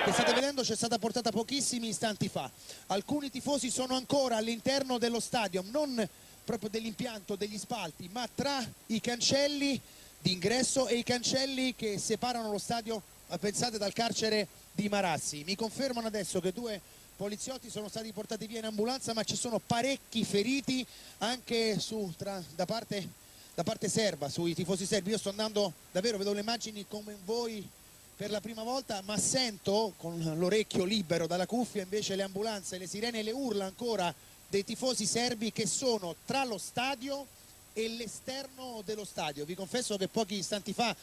Che state vedendo c'è stata portata pochissimi istanti fa. Alcuni tifosi sono ancora all'interno dello stadio, non proprio dell'impianto degli spalti, ma tra i cancelli d'ingresso e i cancelli che separano lo stadio, pensate, dal carcere di Marassi. Mi confermano adesso che 2 poliziotti sono stati portati via in ambulanza, ma ci sono parecchi feriti anche da parte serba, sui tifosi serbi. Io sto andando, davvero vedo le immagini come voi per la prima volta, ma sento con l'orecchio libero dalla cuffia invece le ambulanze, le sirene e le urla ancora dei tifosi serbi che sono tra lo stadio e l'esterno dello stadio. Vi confesso che pochi istanti fa,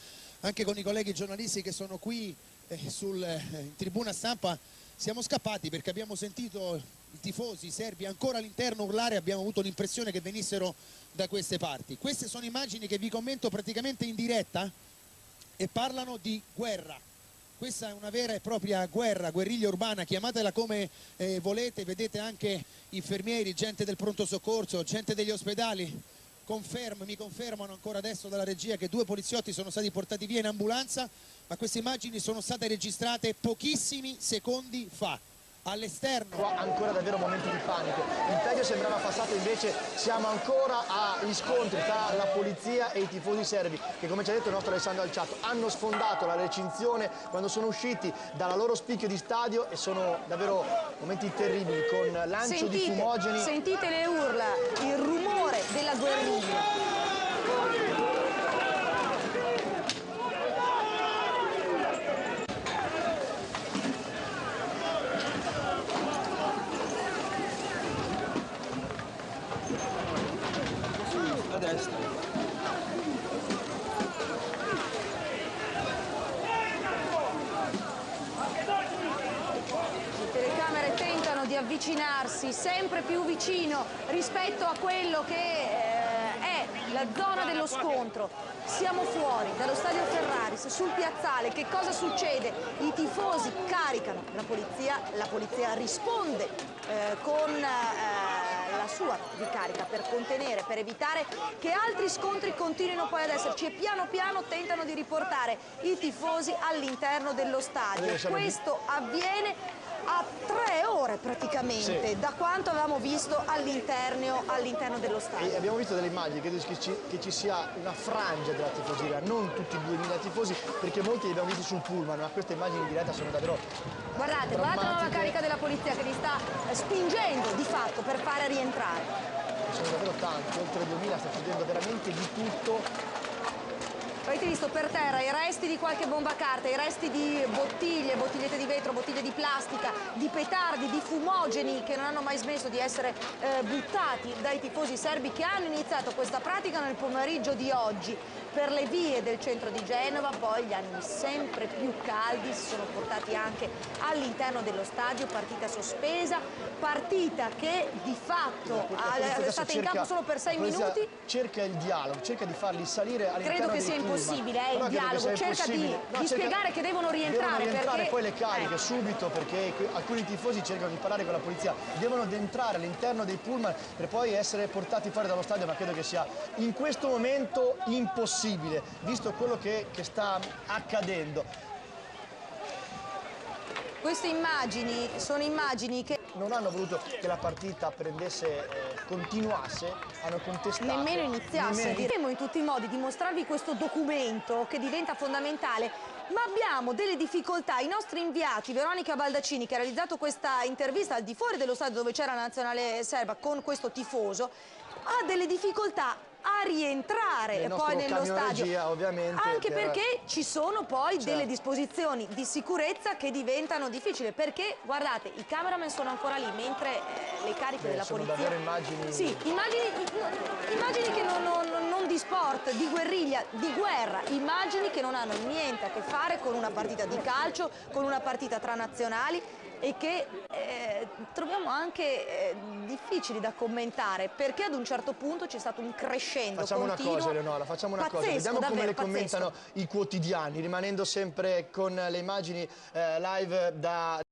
anche con i colleghi giornalisti che sono qui in tribuna stampa, siamo scappati perché abbiamo sentito i tifosi serbi ancora all'interno urlare, abbiamo avuto l'impressione che venissero da queste parti. Queste sono immagini che vi commento praticamente in diretta e parlano di guerra. Questa è una vera e propria guerra, guerriglia urbana, chiamatela come volete. Vedete anche infermieri, gente del pronto soccorso, gente degli ospedali. Mi confermano ancora adesso dalla regia che 2 poliziotti sono stati portati via in ambulanza, ma queste immagini sono state registrate pochissimi secondi fa. All'esterno ancora davvero momenti di panico, il taglio sembrava passato, invece siamo ancora agli scontri tra la polizia e i tifosi serbi che, come ci ha detto il nostro Alessandro Alciato, hanno sfondato la recinzione quando sono usciti dalla loro spicchio di stadio, e sono davvero momenti terribili con lancio di fumogeni. Sentite le urla, il rumore della guerriglia. A destra. Le telecamere tentano di avvicinarsi sempre più vicino rispetto a quello che è la zona dello scontro. Siamo fuori dallo stadio Ferraris, sul piazzale. Che cosa succede? I tifosi caricano la polizia risponde con la sua ricarica per contenere, per evitare che altri scontri continuino poi ad esserci, e piano piano tentano di riportare i tifosi all'interno dello stadio. Questo avviene a 3 ore praticamente, sì, da quanto avevamo visto all'interno dello stadio. E abbiamo visto delle immagini, credo che ci sia una frangia della tifoseria, non tutti i 2000 tifosi, perché molti li abbiamo visti sul pullman, ma queste immagini in diretta sono davvero guardate la nuova carica della polizia che li sta spingendo di fatto per fare rientrare. Sono davvero tanti, oltre 2000, sta succedendo veramente di tutto. Avete visto per terra i resti di qualche bomba a carta, i resti di bottigliette di vetro, bottiglie di plastica, di petardi, di fumogeni che non hanno mai smesso di essere buttati dai tifosi serbi che hanno iniziato questa pratica nel pomeriggio di oggi per le vie del centro di Genova. Poi gli animi sempre più caldi si sono portati anche all'interno dello stadio, partita sospesa, partita che di fatto è stata in campo solo per 6 minuti. Cerca il dialogo, cerca di farli salire all'interno. Credo che sia impossibile il dialogo, cerca di spiegare che devono rientrare. Perché poi le cariche subito, perché alcuni tifosi cercano di parlare con la polizia, devono entrare all'interno dei pullman per poi essere portati fuori dallo stadio, ma credo che sia in questo momento impossibile, visto quello che sta accadendo. Queste immagini sono immagini che non hanno voluto che la partita continuasse, hanno contestato. Nemmeno iniziasse. Diremo in tutti i modi di mostrarvi questo documento che diventa fondamentale ma abbiamo delle difficoltà. I nostri inviati, Veronica Baldaccini, che ha realizzato questa intervista al di fuori dello stadio dove c'era la nazionale serba con questo tifoso, ha delle difficoltà a rientrare poi nello stadio, regia, ovviamente, anche perché ci sono poi certo, delle disposizioni di sicurezza che diventano difficili, perché guardate, i cameraman sono ancora lì mentre le cariche della sono polizia, davvero immagini, sì, immagini che non di sport, di guerriglia, di guerra, immagini che non hanno niente a che fare con una partita di calcio, con una partita tra nazionali, e che troviamo anche difficili da commentare, perché ad un certo punto c'è stato un crescendo continuo. Facciamo una cosa, Eleonora, facciamo una cosa, vediamo come le commentano i quotidiani, rimanendo sempre con le immagini live da